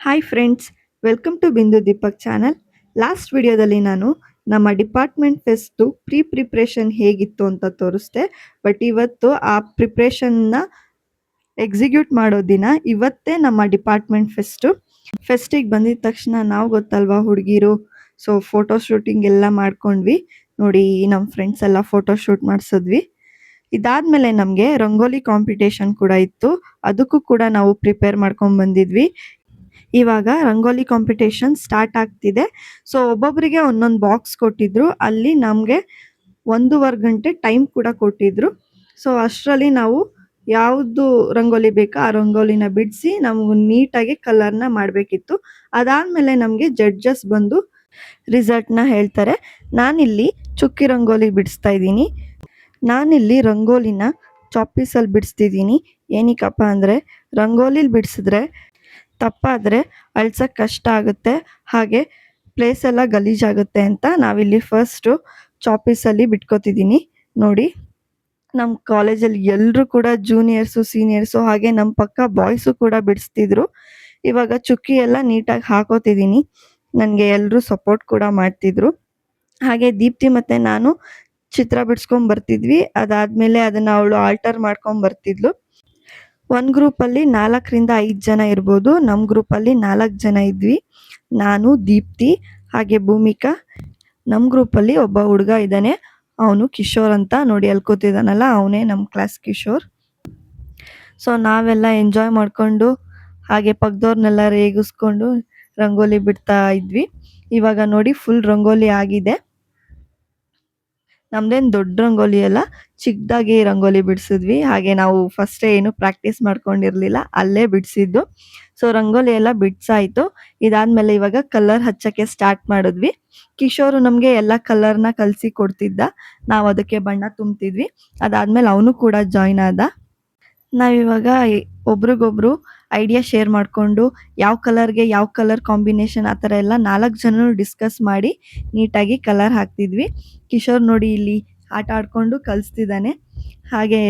Hi friends, welcome to ಬಿಂದು Deepak channel. Last ವಿಡಿಯೋದಲ್ಲಿ ನಾನು ನಮ್ಮ ಡಿಪಾರ್ಟ್ಮೆಂಟ್ ಫೆಸ್ಟು ಪ್ರಿಪ್ರೇಷನ್ ಹೇಗಿತ್ತು ಅಂತ ತೋರಿಸ್ದೆ. ಬಟ್ ಇವತ್ತು ಆ ಪ್ರಿಪ್ರೇಷನ್ನ ಎಕ್ಸಿಕ್ಯೂಟ್ ಮಾಡೋ ದಿನ. ಇವತ್ತೇ ನಮ್ಮ ಡಿಪಾರ್ಟ್ಮೆಂಟ್ ಫೆಸ್ಟಿಗೆ ಬಂದಿದ ತಕ್ಷಣ ನಾವು ಗೊತ್ತಲ್ವಾ ಹುಡುಗಿರು, ಸೊ ಫೋಟೋ ಶೂಟಿಂಗ್ ಎಲ್ಲ ಮಾಡ್ಕೊಂಡ್ವಿ. ನೋಡಿ, ನಮ್ಮ ಫ್ರೆಂಡ್ಸ್ ಎಲ್ಲ ಫೋಟೋ ಶೂಟ್ ಮಾಡಿಸಿದ್ವಿ. ಇದಾದ್ಮೇಲೆ ನಮಗೆ ರಂಗೋಲಿ ಕಾಂಪಿಟೇಷನ್ ಕೂಡ ಇತ್ತು. ಅದಕ್ಕೂ ಕೂಡ ನಾವು ಪ್ರಿಪೇರ್ ಮಾಡ್ಕೊಂಡು ಬಂದಿದ್ವಿ. ಇವಾಗ ರಂಗೋಲಿ ಕಾಂಪಿಟೇಷನ್ ಸ್ಟಾರ್ಟ್ ಆಗ್ತಿದೆ. ಸೊ ಒಬ್ಬೊಬ್ಬರಿಗೆ ಒಂದೊಂದು ಬಾಕ್ಸ್ ಕೊಟ್ಟಿದ್ರು. ಅಲ್ಲಿ ನಮಗೆ 1.5 ಗಂಟೆ ಟೈಮ್ ಕೂಡ ಕೊಟ್ಟಿದ್ರು. ಸೊ ಅಷ್ಟರಲ್ಲಿ ನಾವು ಯಾವುದು ರಂಗೋಲಿ ಬೇಕೋ ಆ ರಂಗೋಲಿನ ಬಿಡಿಸಿ ನಮಗೂ ನೀಟಾಗಿ ಕಲರ್ನ ಮಾಡಬೇಕಿತ್ತು. ಅದಾದಮೇಲೆ ನಮಗೆ ಜಡ್ಜಸ್ ಬಂದು ರಿಸಲ್ಟ್ನ ಹೇಳ್ತಾರೆ. ನಾನಿಲ್ಲಿ ಚುಕ್ಕಿ ರಂಗೋಲಿ ಬಿಡಿಸ್ತಾ ಇದ್ದೀನಿ. ನಾನಿಲ್ಲಿ ರಂಗೋಲಿನ ಚಾಪೀಸಲ್ಲಿ ಬಿಡಿಸ್ತಿದ್ದೀನಿ. ಏನಕ್ಕಪ್ಪ ಅಂದರೆ ರಂಗೋಲಿಲಿ ಬಿಡಿಸಿದ್ರೆ ತಪ್ಪಾದರೆ ಅಳ್ಸೋಕ್ಕೆ ಕಷ್ಟ ಆಗುತ್ತೆ, ಹಾಗೆ ಪ್ಲೇಸ್ ಎಲ್ಲ ಗಲೀಜಾಗುತ್ತೆ ಅಂತ ನಾವಿಲ್ಲಿ ಫಸ್ಟು ಚಾಪೀಸಲ್ಲಿ ಬಿಟ್ಕೋತಿದ್ದೀನಿ. ನೋಡಿ, ನಮ್ಮ ಕಾಲೇಜಲ್ಲಿ ಎಲ್ಲರೂ ಕೂಡ ಜೂನಿಯರ್ಸು, ಸೀನಿಯರ್ಸು, ಹಾಗೆ ನಮ್ಮ ಪಕ್ಕ ಬಾಯ್ಸು ಕೂಡ ಬಿಡಿಸ್ತಿದ್ರು. ಇವಾಗ ಚುಕ್ಕಿ ಎಲ್ಲ ನೀಟಾಗಿ ಹಾಕೋತಿದ್ದೀನಿ. ನನಗೆ ಎಲ್ಲರೂ ಸಪೋರ್ಟ್ ಕೂಡ ಮಾಡ್ತಿದ್ರು. ಹಾಗೆ ದೀಪ್ತಿ ಮತ್ತು ನಾನು ಚಿತ್ರ ಬಿಡಿಸ್ಕೊಂಡು ಬರ್ತಿದ್ವಿ. ಅದಾದಮೇಲೆ ಅದನ್ನು ಅವಳು ಆಲ್ಟರ್ ಮಾಡ್ಕೊಂಡು ಬರ್ತಿದ್ಲು. ಒಂದು ಗ್ರೂಪಲ್ಲಿ 4ರಿಂದ 5 ಜನ ಇರ್ಬೋದು. ನಮ್ಮ ಗ್ರೂಪಲ್ಲಿ 4 ಜನ ಇದ್ವಿ. ನಾನು, ದೀಪ್ತಿ, ಹಾಗೆ ಭೂಮಿಕಾ. ನಮ್ಮ ಗ್ರೂಪಲ್ಲಿ ಒಬ್ಬ ಹುಡುಗ ಇದ್ದಾನೆ, ಅವನು ಕಿಶೋರ್ ಅಂತ. ನೋಡಿ, ಅಲ್ಲಿ ಕೂತಿದ್ದಾನಲ್ಲ, ಅವನೇ ನಮ್ಮ ಕ್ಲಾಸ್ ಕಿಶೋರ್. ಸೊ ನಾವೆಲ್ಲ ಎಂಜಾಯ್ ಮಾಡಿಕೊಂಡು ಹಾಗೆ ಪಕ್ಕದವ್ರನ್ನೆಲ್ಲ ರೇಗಿಸ್ಕೊಂಡು ರಂಗೋಲಿ ಬಿಡ್ತಾ ಇದ್ವಿ. ಇವಾಗ ನೋಡಿ, ಫುಲ್ ರಂಗೋಲಿ ಆಗಿದೆ. ನಮ್ದೇನು ದೊಡ್ಡ ರಂಗೋಲಿ ಅಲ್ಲ, ಚಿಕ್ಕದಾಗಿ ರಂಗೋಲಿ ಬಿಡಿಸಿದ್ವಿ. ಹಾಗೆ ನಾವು ಫಸ್ಟೇ ಏನು ಪ್ರಾಕ್ಟೀಸ್ ಮಾಡ್ಕೊಂಡಿರಲಿಲ್ಲ, ಅಲ್ಲೇ ಬಿಡಿಸಿದ್ದು. ಸೊ ರಂಗೋಲಿ ಎಲ್ಲ ಬಿಡಿಸಾಯಿತು. ಇದಾದಮೇಲೆ ಇವಾಗ ಕಲರ್ ಹಚ್ಚೋಕ್ಕೆ ಸ್ಟಾರ್ಟ್ ಮಾಡಿದ್ವಿ. ಕಿಶೋರು ನಮಗೆ ಎಲ್ಲ ಕಲರ್ನ ಕಲಸಿ ಕೊಡ್ತಿದ್ದ, ನಾವು ಅದಕ್ಕೆ ಬಣ್ಣ ತುಂಬ್ತಿದ್ವಿ. ಅದಾದಮೇಲೆ ಅವನು ಕೂಡ ಜಾಯ್ನ್ ಆದ. ನಾವಿವಾಗ ಒಬ್ರಿಗೊಬ್ರು ಐಡಿಯಾ ಶೇರ್ ಮಾಡಿಕೊಂಡು ಯಾವ ಕಲರ್ಗೆ ಯಾವ ಕಲರ್ ಕಾಂಬಿನೇಷನ್ ಆ ಥರ ಎಲ್ಲ 4 ಜನ ಡಿಸ್ಕಸ್ ಮಾಡಿ ನೀಟಾಗಿ ಕಲರ್ ಹಾಕ್ತಿದ್ವಿ. ಕಿಶೋರ್ ನೋಡಿ ಇಲ್ಲಿ ಆಟ ಆಡ್ಕೊಂಡು ಕಲಿಸ್ತಿದ್ದಾನೆ, ಹಾಗೆ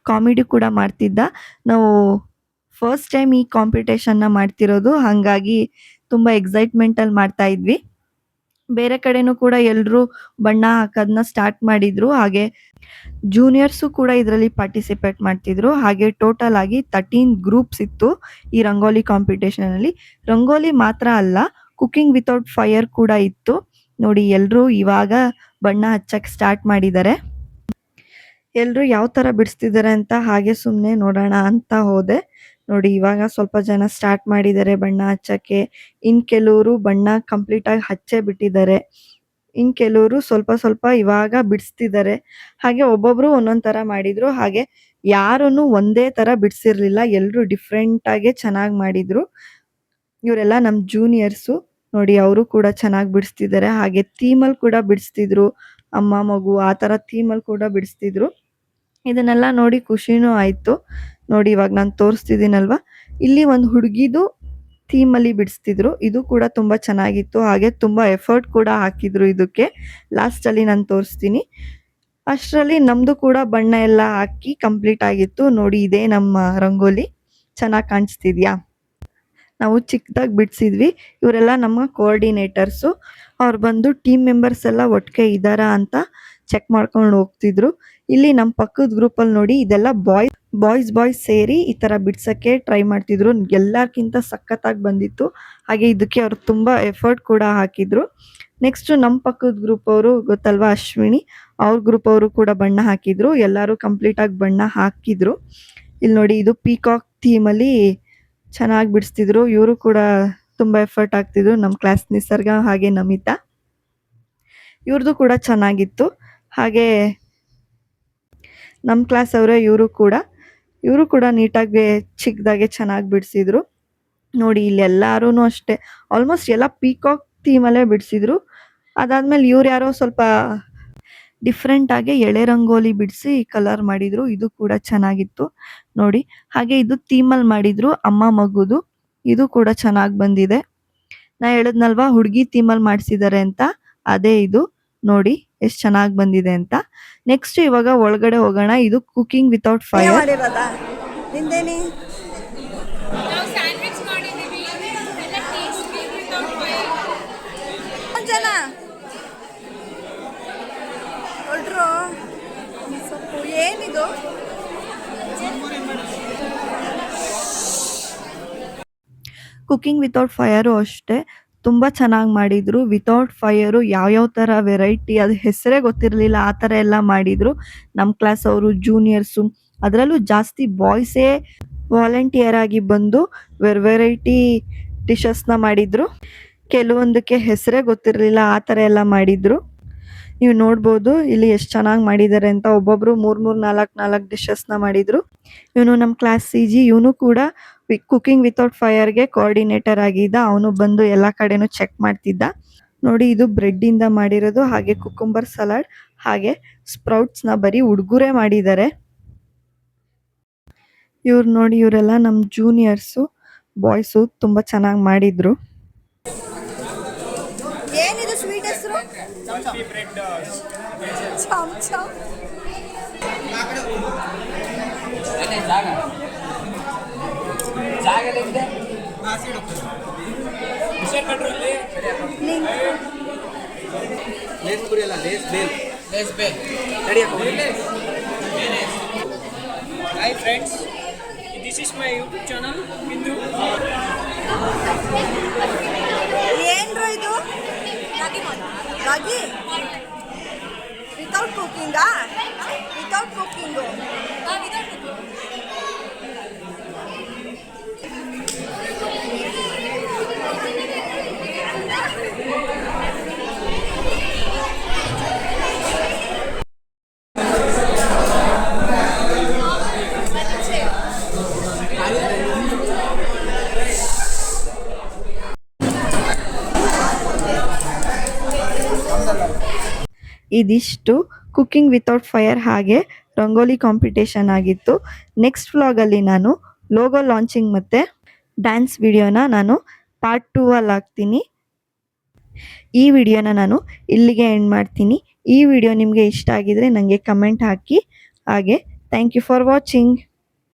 ಕಾಮಿಡಿ ಕೂಡ ಮಾಡ್ತಿದ್ದ. ನಾವು ಫಸ್ಟ್ ಟೈಮ್ ಈ ಕಾಂಪಿಟೇಷನ್ನ ಮಾಡ್ತಿರೋದು, ಹಾಗಾಗಿ ತುಂಬ ಎಕ್ಸೈಟ್ಮೆಂಟಲ್ಲಿ ಮಾಡ್ತಾ ಇದ್ವಿ. ಬೇರೆ ಕಡೆನೂ ಕೂಡ ಎಲ್ಲರೂ ಬಣ್ಣ ಹಾಕೋದನ್ನ ಸ್ಟಾರ್ಟ್ ಮಾಡಿದ್ರು. ಹಾಗೆ ಜೂನಿಯರ್ಸು ಕೂಡ ಇದರಲ್ಲಿ ಪಾರ್ಟಿಸಿಪೇಟ್ ಮಾಡ್ತಿದ್ರು. ಹಾಗೆ ಟೋಟಲ್ ಆಗಿ 13 ಗ್ರೂಪ್ಸ್ ಇತ್ತು ಈ ರಂಗೋಲಿ ಕಾಂಪಿಟೇಷನಲ್ಲಿ. ರಂಗೋಲಿ ಮಾತ್ರ ಅಲ್ಲ, ಕುಕಿಂಗ್ ವಿತೌಟ್ ಫೈರ್ ಕೂಡ ಇತ್ತು. ನೋಡಿ, ಎಲ್ಲರೂ ಇವಾಗ ಬಣ್ಣ ಹಚ್ಚಕ್ಕೆ ಸ್ಟಾರ್ಟ್ ಮಾಡಿದ್ದಾರೆ. ಎಲ್ಲರೂ ಯಾವ ಥರ ಬಿಡಿಸ್ತಿದ್ದಾರೆ ಅಂತ ಹಾಗೆ ಸುಮ್ಮನೆ ನೋಡೋಣ ಅಂತ ಹೋದೆ. ನೋಡಿ, ಇವಾಗ ಸ್ವಲ್ಪ ಜನ ಸ್ಟಾರ್ಟ್ ಮಾಡಿದ್ದಾರೆ ಬಣ್ಣ ಹಚ್ಚಕ್ಕೆ. ಇನ್ನು ಕೆಲವರು ಬಣ್ಣ ಕಂಪ್ಲೀಟಾಗಿ ಹಚ್ಚೇ ಬಿಟ್ಟಿದ್ದಾರೆ. ಇನ್ನು ಕೆಲವರು ಸ್ವಲ್ಪ ಸ್ವಲ್ಪ ಇವಾಗ ಬಿಡಿಸ್ತಿದ್ದಾರೆ. ಹಾಗೆ ಒಬ್ಬೊಬ್ಬರು ಒಂದೊಂದು ಥರ ಮಾಡಿದರು. ಹಾಗೆ ಯಾರೂ ಒಂದೇ ಥರ ಬಿಡಿಸಿರ್ಲಿಲ್ಲ, ಎಲ್ಲರೂ ಡಿಫ್ರೆಂಟಾಗೆ ಚೆನ್ನಾಗಿ ಮಾಡಿದರು. ಇವರೆಲ್ಲ ನಮ್ಮ ಜೂನಿಯರ್ಸು. ನೋಡಿ, ಅವರು ಕೂಡ ಚೆನ್ನಾಗಿ ಬಿಡಿಸ್ತಿದ್ದಾರೆ. ಹಾಗೆ ಥೀಮಲ್ಲಿ ಕೂಡ ಬಿಡಿಸ್ತಿದ್ರು, ಅಮ್ಮ ಮಗು ಆ ಥರ ಥೀಮಲ್ಲಿ ಕೂಡ ಬಿಡಿಸ್ತಿದ್ರು. ಇದನ್ನೆಲ್ಲ ನೋಡಿ ಖುಷಿನೂ ಆಯಿತು. ನೋಡಿ, ಇವಾಗ ನಾನು ತೋರಿಸ್ತಿದ್ದೀನಲ್ವ, ಇಲ್ಲಿ ಒಂದು ಹುಡುಗಿದು ಥೀಮಲ್ಲಿ ಬಿಡಿಸ್ತಿದ್ರು. ಇದು ಕೂಡ ತುಂಬ ಚೆನ್ನಾಗಿತ್ತು. ಹಾಗೆ ತುಂಬ ಎಫರ್ಟ್ ಕೂಡ ಹಾಕಿದ್ರು ಇದಕ್ಕೆ. ಲಾಸ್ಟಲ್ಲಿ ನಾನು ತೋರಿಸ್ತೀನಿ. ಅಷ್ಟರಲ್ಲಿ ನಮ್ಮದು ಕೂಡ ಬಣ್ಣ ಎಲ್ಲ ಹಾಕಿ ಕಂಪ್ಲೀಟ್ ಆಗಿತ್ತು. ನೋಡಿ, ಇದೇ ನಮ್ಮ ರಂಗೋಲಿ. ಚೆನ್ನಾಗಿ ಕಾಣಿಸ್ತಿದ್ಯಾ? ನಾವು ಚಿಕ್ಕದಾಗಿ ಬಿಡಿಸಿದ್ವಿ. ಇವರೆಲ್ಲ ನಮ್ಮ ಕೋಆರ್ಡಿನೇಟರ್ಸು. ಅವ್ರು ಬಂದು ಟೀಮ್ ಮೆಂಬರ್ಸ್ ಎಲ್ಲ ಒಟ್ಟಿಗೆ ಇದ್ದಾರಾ ಅಂತ ಚೆಕ್ ಮಾಡ್ಕೊಂಡು ಹೋಗ್ತಿದ್ರು. ಇಲ್ಲಿ ನಮ್ಮ ಪಕ್ಕದ ಗ್ರೂಪಲ್ಲಿ ನೋಡಿ, ಇದೆಲ್ಲ ಬಾಯ್ಸ್ ಸೇರಿ ಈ ಥರ ಬಿಡ್ಸೋಕ್ಕೆ ಟ್ರೈ ಮಾಡ್ತಿದ್ರು. ಎಲ್ಲರಿಗಿಂತ ಸಖತ್ತಾಗಿ ಬಂದಿತ್ತು. ಹಾಗೆ ಇದಕ್ಕೆ ಅವರು ತುಂಬ ಎಫರ್ಟ್ ಕೂಡ ಹಾಕಿದ್ರು. ನೆಕ್ಸ್ಟು ನಮ್ಮ ಪಕ್ಕದ ಗ್ರೂಪ್ ಅವರು ಗೊತ್ತಲ್ವಾ, ಅಶ್ವಿನಿ, ಅವ್ರ ಗ್ರೂಪ್ ಅವರು ಕೂಡ ಬಣ್ಣ ಹಾಕಿದ್ರು. ಎಲ್ಲರೂ ಕಂಪ್ಲೀಟಾಗಿ ಬಣ್ಣ ಹಾಕಿದ್ರು. ಇಲ್ಲಿ ನೋಡಿ, ಇದು ಪೀಕಾಕ್ ಥೀಮಲ್ಲಿ ಚೆನ್ನಾಗಿ ಬಿಡಿಸ್ತಿದ್ರು. ಇವರು ಕೂಡ ತುಂಬ ಎಫರ್ಟ್ ಹಾಕ್ತಿದ್ರು. ನಮ್ಮ ಕ್ಲಾಸ್ ನಿಸರ್ಗ ಹಾಗೆ ನಮಿತಾ, ಇವ್ರದ್ದು ಕೂಡ ಚೆನ್ನಾಗಿತ್ತು. ಹಾಗೆ ನಮ್ಮ ಕ್ಲಾಸ್ ಅವರೇ ಇವರು ಕೂಡ ನೀಟಾಗಿ ಚಿಕ್ಕದಾಗೆ ಚೆನ್ನಾಗಿ ಬಿಡಿಸಿದ್ರು. ನೋಡಿ, ಇಲ್ಲಿ ಎಲ್ಲರೂ ಅಷ್ಟೇ ಆಲ್ಮೋಸ್ಟ್ ಎಲ್ಲ ಪೀಕಾಕ್ ಥೀಮಲ್ಲೇ ಬಿಡಿಸಿದ್ರು. ಅದಾದಮೇಲೆ ಇವ್ರು ಯಾರೋ ಸ್ವಲ್ಪ ಡಿಫ್ರೆಂಟಾಗಿ ಎಳೆ ರಂಗೋಲಿ ಬಿಡಿಸಿ ಕಲರ್ ಮಾಡಿದರು. ಇದು ಕೂಡ ಚೆನ್ನಾಗಿತ್ತು ನೋಡಿ. ಹಾಗೆ ಇದು ಥೀಮಲ್ಲಿ ಮಾಡಿದರು, ಅಮ್ಮ ಮಗುದು. ಇದು ಕೂಡ ಚೆನ್ನಾಗಿ ಬಂದಿದೆ. ನಾ ಹೇಳಿದ್ನಲ್ವಾ ಹುಡುಗಿ ಥೀಮಲ್ಲಿ ಮಾಡಿಸಿದ್ದಾರೆ ಅಂತ, ಅದೇ ಇದು. ನೋಡಿ ಎಷ್ಟು ಚೆನ್ನಾಗಿ ಬಂದಿದೆ ಅಂತ. ನೆಕ್ಸ್ಟ್ ಇವಾಗ ಒಳಗಡೆ ಹೋಗೋಣ. ಇದು cooking without fire. Cooking without fire ಅಷ್ಟೇ ತುಂಬ ಚೆನ್ನಾಗಿ ಮಾಡಿದ್ರು. ವಿತೌಟ್ ಫೈರು ಯಾವ್ಯಾವ ಥರ ವೆರೈಟಿ ಅದು ಹೆಸರೇ ಗೊತ್ತಿರಲಿಲ್ಲ ಆ ಥರ ಎಲ್ಲ ಮಾಡಿದ್ರು. ನಮ್ಮ ಕ್ಲಾಸ್ ಅವರು ಜೂನಿಯರ್ಸು ಅದರಲ್ಲೂ ಜಾಸ್ತಿ ಬಾಯ್ಸೇ ವಾಲಂಟಿಯರ್ ಆಗಿ ಬಂದು ವೆರೈಟಿ ಡಿಶಸ್ನ ಮಾಡಿದ್ರು. ಕೆಲವೊಂದಕ್ಕೆ ಹೆಸರೇ ಗೊತ್ತಿರಲಿಲ್ಲ ಆ ಥರ ಎಲ್ಲ ಮಾಡಿದ್ರು. ನೀವು ನೋಡ್ಬೋದು ಇಲ್ಲಿ ಎಷ್ಟು ಚೆನ್ನಾಗಿ ಮಾಡಿದ್ದಾರೆ ಅಂತ. ಒಬ್ಬೊಬ್ರು 3 4 ಡಿಶಸ್ನ ಮಾಡಿದ್ರು. ಇವನು ನಮ್ಮ ಕ್ಲಾಸ್ CG, ಇವನು ಕೂಡ ಕುಕಿಂಗ್ ವಿತೌಟ್ ಫೈರ್ಗೆ ಕೋಆರ್ಡಿನೇಟರ್ ಆಗಿದ್ದ. ಅವನು ಬಂದು ಎಲ್ಲ ಕಡೆನೂ ಚೆಕ್ ಮಾಡ್ತಿದ್ದ. ನೋಡಿ ಇದು ಬ್ರೆಡ್ ಇಂದ ಮಾಡಿರೋದು, ಹಾಗೆ ಕುಕುಂಬರ್ ಸಲಾಡ್, ಹಾಗೆ ಸ್ಪ್ರೌಟ್ಸ್ನ ಬರೀ ಹುಡುಗರೇ ಮಾಡಿದ್ದಾರೆ. ಇವ್ರು ನೋಡಿ ಇವರೆಲ್ಲ ನಮ್ಮ ಜೂನಿಯರ್ಸು ಬಾಯ್ಸು ತುಂಬ ಚೆನ್ನಾಗಿ ಮಾಡಿದ್ರು. ಏನಿದು ಸ್ವೀಟ್ ಹೆಸರು? ಚಮಚ. Hi friends, this is my YouTube channel Hindu. ಏನ್ರು ಇದು? ರಾಗಿ ವಿತೌಟ್ ಕುಕಿಂಗಾ? Without cooking. ಇದಿಷ್ಟು ಕುಕಿಂಗ್ ವಿತೌಟ್ ಫೈರ್ ಹಾಗೆ ರಂಗೋಲಿ ಕಾಂಪಿಟೇಷನ್ ಆಗಿತ್ತು. ನೆಕ್ಸ್ಟ್ ವ್ಲಾಗಲ್ಲಿ ನಾನು ಲೋಗೋ ಲಾಂಚಿಂಗ್ ಮತ್ತು ಡ್ಯಾನ್ಸ್ ವಿಡಿಯೋನ ನಾನು ಪಾರ್ಟ್ 2 ಅಲ್ಲಿ ಹಾಕ್ತೀನಿ. ಈ ವಿಡಿಯೋನ ನಾನು ಇಲ್ಲಿಗೆ ಎಂಡ್ ಮಾಡ್ತೀನಿ. ಈ ವಿಡಿಯೋ ನಿಮಗೆ ಇಷ್ಟ ಆಗಿದ್ರೆ ನನಗೆ ಕಮೆಂಟ್ ಹಾಕಿ. ಹಾಗೆ ಥ್ಯಾಂಕ್ ಯು ಫಾರ್ ವಾಚಿಂಗ್.